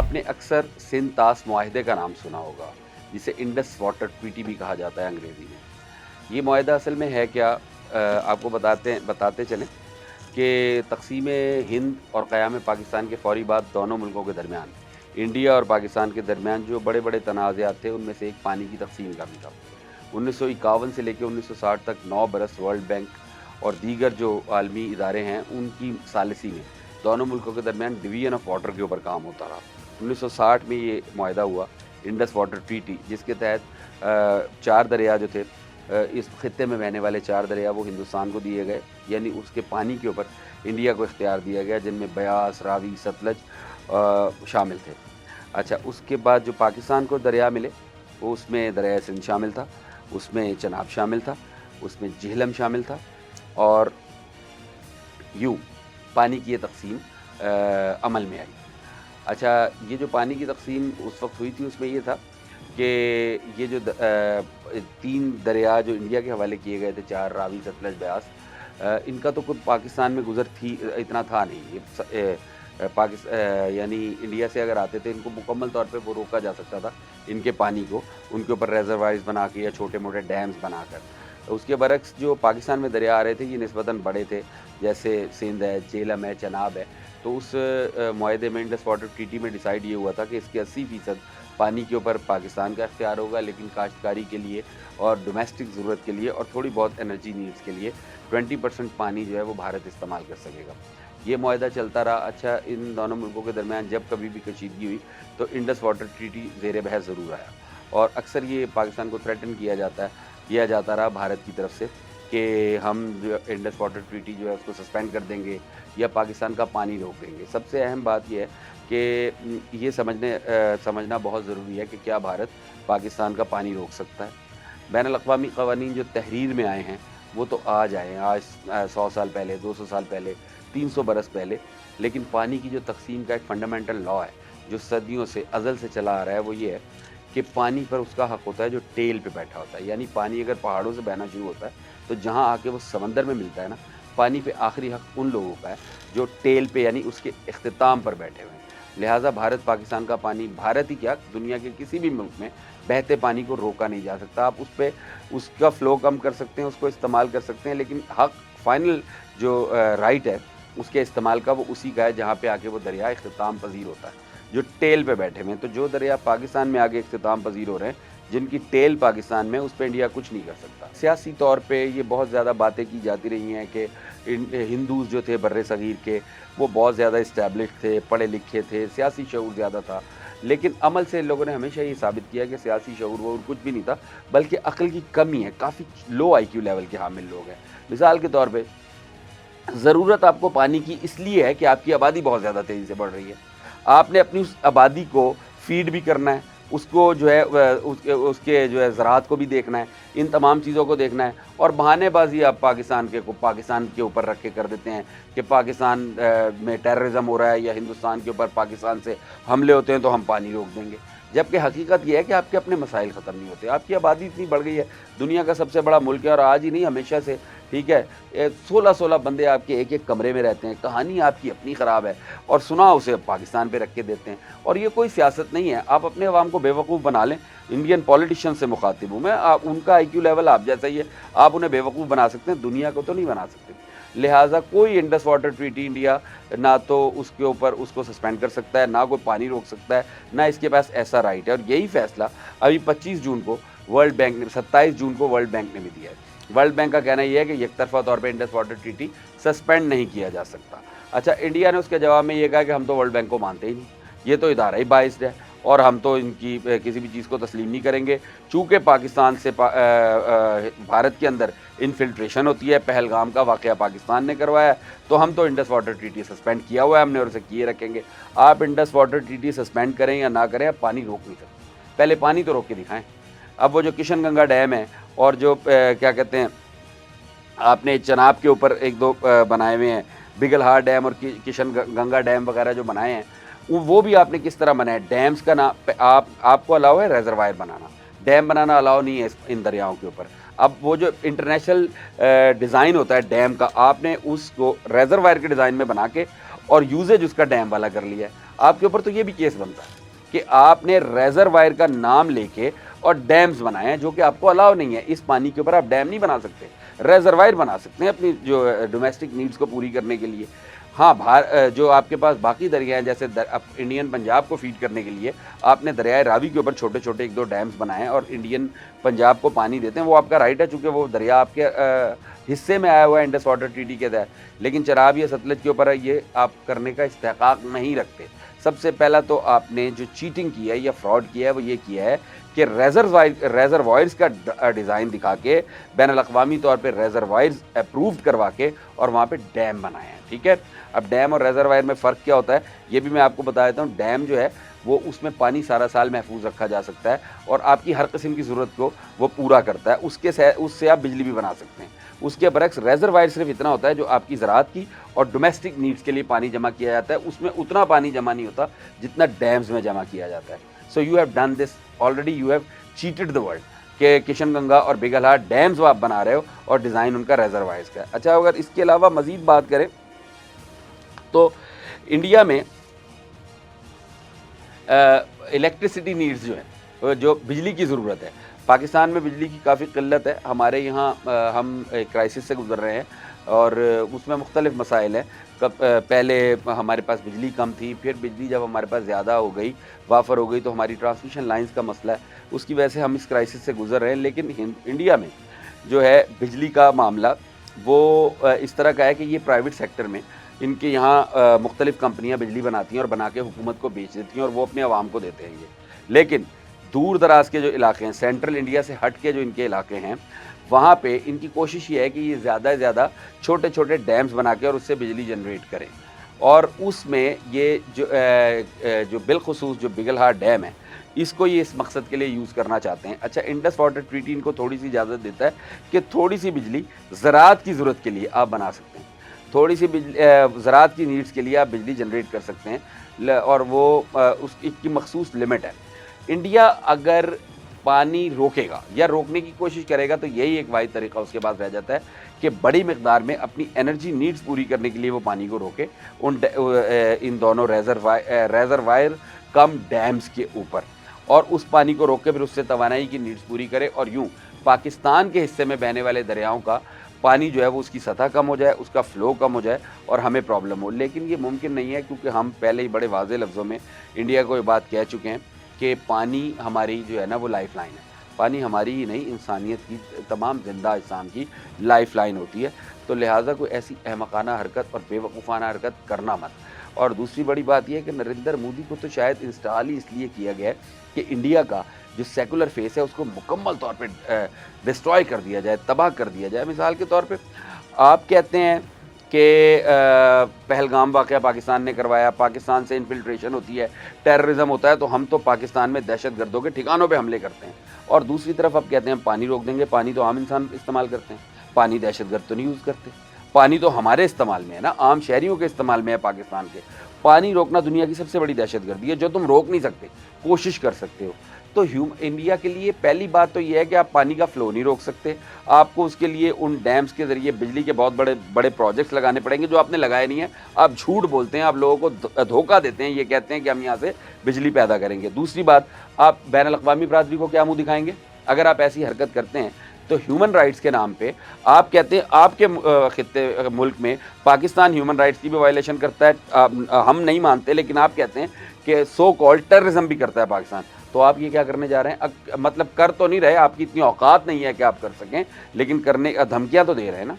آپ نے اکثر سندھ طاس معاہدے کا نام سنا ہوگا، جسے انڈس واٹر ٹریٹی بھی کہا جاتا ہے انگریزی میں۔ یہ معاہدہ اصل میں ہے کیا؟ آپ کو بتاتے چلیں کہ تقسیم ہند اور قیام پاکستان کے فوری بعد دونوں ملکوں کے درمیان، انڈیا اور پاکستان کے درمیان جو بڑے بڑے تنازعات تھے، ان میں سے ایک پانی کی تقسیم کا بھی تھا۔ 1951 سے لے کے 1960 تک 9 برس ورلڈ بینک اور دیگر جو عالمی ادارے ہیں، ان کی ثالثی میں دونوں ملکوں کے درمیان ڈویژن آف واٹر کے اوپر کام ہوتا رہا۔ 1960 میں یہ معاہدہ ہوا، انڈس واٹر ٹریٹی، جس کے تحت 4 دریا جو تھے، اس خطے میں بہنے والے 4 دریا وہ ہندوستان کو دیے گئے، یعنی اس کے پانی کے اوپر انڈیا کو اختیار دیا گیا، جن میں بیاس، راوی، ستلج شامل تھے۔ اچھا، اس کے بعد جو پاکستان کو دریا ملے، وہ اس میں دریائے سندھ شامل تھا، اس میں چناب شامل تھا، اس میں جہلم شامل تھا، اور یوں پانی کی یہ تقسیم عمل میں آئی۔ اچھا، یہ جو پانی کی تقسیم اس وقت ہوئی تھی، اس میں یہ تھا کہ یہ جو 3 دریا جو انڈیا کے حوالے کیے گئے تھے، 4 راوی، ستلج، بیاس، ان کا تو کوئی پاکستان میں گزر تھی اتنا تھا نہیں۔ یہ یعنی انڈیا سے اگر آتے تھے، ان کو مکمل طور پہ وہ روکا جا سکتا تھا، ان کے پانی کو ان کے اوپر ریزروائرز بنا کے یا چھوٹے موٹے ڈیمز بنا کر۔ اس کے برعکس جو پاکستان میں دریا آ رہے تھے، یہ نسبتاً بڑے تھے، جیسے سندھ ہے، جہلم ہے، چناب ہے۔ تو اس معاہدے میں، انڈس واٹر ٹریٹی میں ڈیسائیڈ یہ ہوا تھا کہ اس کے 80% پانی کے اوپر پاکستان کا اختیار ہوگا، لیکن کاشتکاری کے لیے اور ڈومیسٹک ضرورت کے لیے اور تھوڑی بہت انرجی نیڈز کے لیے 20% پانی جو ہے وہ بھارت استعمال کر سکے گا۔ یہ معاہدہ چلتا رہا۔ اچھا، ان دونوں ملکوں کے درمیان جب کبھی بھی کشیدگی ہوئی تو انڈس واٹر ٹریٹی زیر بحث ضرور آیا، اور اکثر یہ پاکستان کو تھریٹن کیا جاتا رہا بھارت کی طرف سے کہ ہم جو انڈس واٹر ٹریٹی جو ہے اس کو سسپینڈ کر دیں گے یا پاکستان کا پانی روک دیں گے۔ سب سے اہم بات یہ ہے کہ یہ سمجھنا بہت ضروری ہے کہ کیا بھارت پاکستان کا پانی روک سکتا ہے؟ بین الاقوامی قوانین جو تحریر میں آئے ہیں، وہ تو آج آئے ہیں، آج 100 سال پہلے، 200 سال پہلے، 300 برس پہلے، لیکن پانی کی جو تقسیم کا ایک فنڈامنٹل لا ہے، جو صدیوں سے، ازل سے چلا آ رہا ہے، وہ یہ ہے کہ پانی پر اس کا حق ہوتا ہے جو ٹیل پہ بیٹھا ہوتا ہے۔ یعنی پانی اگر پہاڑوں سے بہنا شروع ہوتا ہے تو جہاں آ کے وہ سمندر میں ملتا ہے نا، پانی پہ آخری حق ان لوگوں کا ہے جو ٹیل پہ، یعنی اس کے اختتام پر بیٹھے ہوئے ہیں۔ لہٰذا بھارت پاکستان کا پانی، بھارت ہی کیا، دنیا کے کسی بھی ملک میں بہتے پانی کو روکا نہیں جا سکتا۔ آپ اس پہ اس کا فلو کم کر سکتے ہیں، اس کو استعمال کر سکتے ہیں، لیکن حق، فائنل جو رائٹ ہے اس کے استعمال کا، وہ اسی کا ہے جہاں پہ آ کے وہ دریا اختتام پذیر ہوتا ہے، جو ٹیل پہ بیٹھے ہوئے ہیں۔ تو جو دریا پاکستان میں آگے اختتام پذیر ہو رہے ہیں، جن کی ٹیل پاکستان میں، اس پہ انڈیا کچھ نہیں کر سکتا۔ سیاسی طور پہ یہ بہت زیادہ باتیں کی جاتی رہی ہیں کہ ہندوز جو تھے بر صغیر کے، وہ بہت زیادہ اسٹیبلشڈ تھے، پڑھے لکھے تھے، سیاسی شعور زیادہ تھا، لیکن عمل سے لوگوں نے ہمیشہ یہ ثابت کیا کہ سیاسی شعور وہ کچھ بھی نہیں تھا، بلکہ عقل کی کمی ہے۔ کافی لو آئی کیو لیول کے حامل لوگ ہیں۔ مثال کے طور پہ، ضرورت آپ کو پانی کی اس لیے ہے کہ آپ کی آبادی بہت زیادہ تیزی سے بڑھ رہی ہے۔ آپ نے اپنی اس آبادی کو فیڈ بھی کرنا ہے، اس کو جو ہے اس کے جو ہے زراعت کو بھی دیکھنا ہے، ان تمام چیزوں کو دیکھنا ہے، اور بہانے بازی آپ پاکستان کے اوپر رکھ کے کر دیتے ہیں کہ پاکستان میں ٹیررزم ہو رہا ہے یا ہندوستان کے اوپر پاکستان سے حملے ہوتے ہیں تو ہم پانی روک دیں گے۔ جبکہ حقیقت یہ ہے کہ آپ کے اپنے مسائل ختم نہیں ہوتے، آپ کی آبادی اتنی بڑھ گئی ہے، دنیا کا سب سے بڑا ملک ہے، اور آج ہی نہیں، ہمیشہ سے، ٹھیک ہے، 16 بندے آپ کے ایک کمرے میں رہتے ہیں، کہانی آپ کی اپنی خراب ہے، اور سنا اسے پاکستان پہ رکھ کے دیتے ہیں۔ اور یہ کوئی سیاست نہیں ہے، آپ اپنے عوام کو بے وقوف بنا لیں۔ انڈین پولیٹیشین سے مخاطب ہوں میں، ان کا آئی کیو لیول آپ جیسا ہی ہے، آپ انہیں بے وقوف بنا سکتے ہیں، دنیا کو تو نہیں بنا سکتے۔ لہٰذا کوئی انڈس واٹر ٹریٹی انڈیا نہ تو اس کے اوپر اس کو سسپینڈ کر سکتا ہے، نہ کوئی پانی روک سکتا ہے، نہ اس کے پاس ایسا رائٹ ہے۔ اور یہی فیصلہ ابھی 25 جون کو ورلڈ بینک نے، 27 جون کو ورلڈ بینک نے بھی دیا ہے۔ ورلڈ بینک کا کہنا یہ ہے کہ یک طرفہ طور پہ انڈس واٹر ٹریٹی سسپینڈ نہیں کیا جا سکتا۔ اچھا، انڈیا نے اس کے جواب میں یہ کہا کہ ہم تو ورلڈ بینک کو مانتے ہی نہیں، یہ تو ادارہ ہی بائسڈ ہے، اور ہم تو ان کی کسی بھی چیز کو تسلیم نہیں کریں گے۔ چونکہ پاکستان سے بھارت کے اندر انفلٹریشن ہوتی ہے، پہلگام کا واقعہ پاکستان نے کروایا ہے، تو ہم تو انڈس واٹر ٹریٹی سسپینڈ کیا ہوا ہے ہم نے، اور اسے کیے رکھیں گے۔ آپ انڈس واٹر ٹریٹی سسپینڈ کریں یا نہ کریں، آپ پانی روک نہیں سکتے۔ پہلے پانی تو روک کے دکھائیں۔ اب وہ جو کشن گنگا ڈیم ہے، اور جو کیا کہتے ہیں، آپ نے چناب کے اوپر 1-2 بنائے ہوئے ہیں، بگل ہار ڈیم اور کشن گنگا ڈیم وغیرہ جو بنائے ہیں، وہ بھی آپ نے کس طرح بنائے؟ ڈیمز کا نام آپ کو الاؤ ہے ریزروائر بنانا، ڈیم بنانا الاؤ نہیں ہے ان دریاؤں کے اوپر۔ اب وہ جو انٹرنیشنل ڈیزائن ہوتا ہے ڈیم کا، آپ نے اس کو ریزروائر کے ڈیزائن میں بنا کے اور یوزیج اس کا ڈیم والا کر لیا ہے۔ آپ کے اوپر تو یہ بھی کیس بنتا ہے کہ آپ نے ریزروائر کا نام لے کے اور ڈیمز بنائے ہیں جو کہ آپ کو الاؤ نہیں ہے. اس پانی کے اوپر آپ ڈیم نہیں بنا سکتے, ریزروائر بنا سکتے ہیں اپنی جو ڈومیسٹک نیڈس کو پوری کرنے کے لیے. ہاں, جو آپ کے پاس باقی دریا ہیں جیسے انڈین پنجاب کو فیڈ کرنے کے لیے آپ نے دریائے راوی کے اوپر چھوٹے چھوٹے 1-2 ڈیمز بنائے ہیں اور انڈین پنجاب کو پانی دیتے ہیں, وہ آپ کا رائٹ ہے چونکہ وہ دریا آپ کے حصے میں آیا ہوا ہے انڈس واٹر ٹریٹی کے تحت. لیکن چناب یا ستلج کے اوپر ہے, یہ آپ کرنے کا استحقاق نہیں رکھتے. سب سے پہلا تو آپ نے جو چیٹنگ کی ہے یا فراڈ کیا ہے وہ یہ کیا ہے کہ ریزروائرز کا ڈیزائن دکھا کے بین الاقوامی طور پہ ریزروائرز اپرووڈ کروا کے اور وہاں پہ ڈیم بنائے ہیں. ٹھیک ہے, اب ڈیم اور ریزروائر میں فرق کیا ہوتا ہے یہ بھی میں آپ کو بتا دیتا ہوں. ڈیم جو ہے وہ اس میں پانی سارا سال محفوظ رکھا جا سکتا ہے اور آپ کی ہر قسم کی ضرورت کو وہ پورا کرتا ہے, اس سے آپ بجلی بھی بنا سکتے ہیں. اس کے برعکس ریزروائر صرف اتنا ہوتا ہے جو آپ کی زراعت کی اور ڈومیسٹک نیڈس کے لیے پانی جمع کیا جاتا ہے, اس میں اتنا پانی جمع نہیں ہوتا جتنا ڈیمز میں جمع کیا جاتا ہے. So you have done this already, you have cheated the world کہ کشن گنگا اور بگل ہاٹ ڈیمز آپ بنا رہے ہو اور ڈیزائن ان کا ریزروائرز کا ہے. اچھا, اگر اس کے علاوہ مزید بات کریں تو انڈیا میں الیکٹریسٹی نیڈز جو ہیں, جو بجلی کی ضرورت ہے, پاکستان میں بجلی کی کافی قلت ہے. ہمارے یہاں ہم ایک کرائسس سے گزر رہے ہیں اور اس میں مختلف مسائل ہیں. پہلے ہمارے پاس بجلی کم تھی, پھر بجلی جب ہمارے پاس زیادہ ہو گئی, وافر ہو گئی, تو ہماری ٹرانسمیشن لائنز کا مسئلہ ہے, اس کی وجہ سے ہم اس کرائسس سے گزر رہے ہیں. لیکن انڈیا میں جو ہے بجلی کا معاملہ وہ اس طرح کا ہے کہ یہ پرائیویٹ سیکٹر میں ان کے یہاں مختلف کمپنیاں بجلی بناتی ہیں اور بنا کے حکومت کو بیچ دیتی ہیں اور وہ اپنے عوام کو دیتے ہیں یہ. لیکن دور دراز کے جو علاقے ہیں, سینٹرل انڈیا سے ہٹ کے جو ان کے علاقے ہیں, وہاں پہ ان کی کوشش یہ ہے کہ یہ زیادہ سے زیادہ چھوٹے چھوٹے ڈیمز بنا کے اور اس سے بجلی جنریٹ کریں. اور اس میں یہ جو بالخصوص جو بگل ہاٹ ڈیم ہے اس کو یہ اس مقصد کے لیے یوز کرنا چاہتے ہیں. اچھا, انڈس واٹر ٹریٹی ان کو تھوڑی سی اجازت دیتا ہے کہ تھوڑی سی بجلی زراعت کی ضرورت کے لیے آپ بنا سکتے ہیں, تھوڑی سی زراعت کی نیڈس کے لیے آپ بجلی جنریٹ کر سکتے ہیں, اور وہ اس کی مخصوص لمٹ ہے. انڈیا اگر پانی روکے گا یا روکنے کی کوشش کرے گا تو یہی ایک واحد طریقہ اس کے پاس رہ جاتا ہے کہ بڑی مقدار میں اپنی انرجی نیڈز پوری کرنے کے لیے وہ پانی کو روکے ان دونوں ریزروائر کم ڈیمز کے اوپر, اور اس پانی کو روک کے پھر اس سے توانائی کی نیڈز پوری کرے, اور یوں پاکستان کے حصے میں بہنے والے دریاؤں کا پانی جو ہے وہ اس کی سطح کم ہو جائے, اس کا فلو کم ہو جائے اور ہمیں پرابلم ہو. لیکن یہ ممکن نہیں ہے کیونکہ ہم پہلے ہی بڑے واضح لفظوں میں انڈیا کو یہ بات کہہ چکے ہیں کہ پانی ہماری جو ہے نا وہ لائف لائن ہے. پانی ہماری ہی نہیں, انسانیت کی, تمام زندہ انسان کی لائف لائن ہوتی ہے. تو لہٰذا کوئی ایسی احمقانہ حرکت اور بے وقوفانہ حرکت کرنا مت. اور دوسری بڑی بات یہ ہے کہ نریندر مودی کو تو شاید انسٹال ہی اس لیے کیا گیا ہے کہ انڈیا کا جو سیکولر فیس ہے اس کو مکمل طور پہ ڈسٹرائے کر دیا جائے, تباہ کر دیا جائے. مثال کے طور پہ آپ کہتے ہیں کہ پہلگام واقعہ پاکستان نے کروایا, پاکستان سے انفلٹریشن ہوتی ہے, ٹیررزم ہوتا ہے, تو ہم تو پاکستان میں دہشت گردوں کے ٹھکانوں پہ حملے کرتے ہیں. اور دوسری طرف آپ کہتے ہیں پانی روک دیں گے, پانی تو عام انسان استعمال کرتے ہیں, پانی دہشت گرد تو نہیں یوز کرتے. پانی تو ہمارے استعمال میں ہے نا, عام شہریوں کے استعمال میں ہے پاکستان کے. پانی روکنا دنیا کی سب سے بڑی دہشت گردی ہے جو تم روک نہیں سکتے, کوشش کر سکتے ہو. تو انڈیا کے لیے پہلی بات تو یہ ہے کہ آپ پانی کا فلو نہیں روک سکتے, آپ کو اس کے لیے ان ڈیمز کے ذریعے بجلی کے بہت بڑے بڑے پروجیکٹس لگانے پڑیں گے جو آپ نے لگائے نہیں ہیں. آپ جھوٹ بولتے ہیں, آپ لوگوں کو دھوکہ دیتے ہیں, یہ کہتے ہیں کہ ہم یہاں سے بجلی پیدا کریں گے. دوسری بات, آپ بین الاقوامی برادری کو کیا منہ دکھائیں گے اگر آپ ایسی حرکت کرتے ہیں؟ تو ہیومن رائٹس کے نام پہ آپ کہتے ہیں آپ کے خطے ملک میں پاکستان ہیومن رائٹس کی بھی وائلیشن کرتا ہے, ہم نہیں مانتے, لیکن آپ کہتے ہیں کہ سو کالڈ ٹیررزم بھی کرتا ہے پاکستان. تو آپ یہ کیا کرنے جا رہے ہیں؟ مطلب کر تو نہیں رہے, آپ کی اتنی اوقات نہیں ہے کہ آپ کر سکیں, لیکن کرنے کا دھمکیاں تو دے رہے ہیں نا.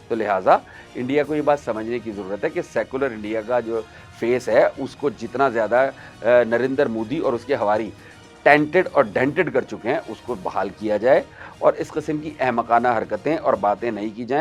تو لہٰذا انڈیا کو یہ بات سمجھنے کی ضرورت ہے کہ سیکولر انڈیا کا جو فیس ہے اس کو جتنا زیادہ نریندر مودی اور اس کے ہواری ٹینٹڈ اور ڈینٹڈ کر چکے ہیں اس کو بحال کیا جائے, اور اس قسم کی احمقانہ حرکتیں اور باتیں نہیں کی جائیں.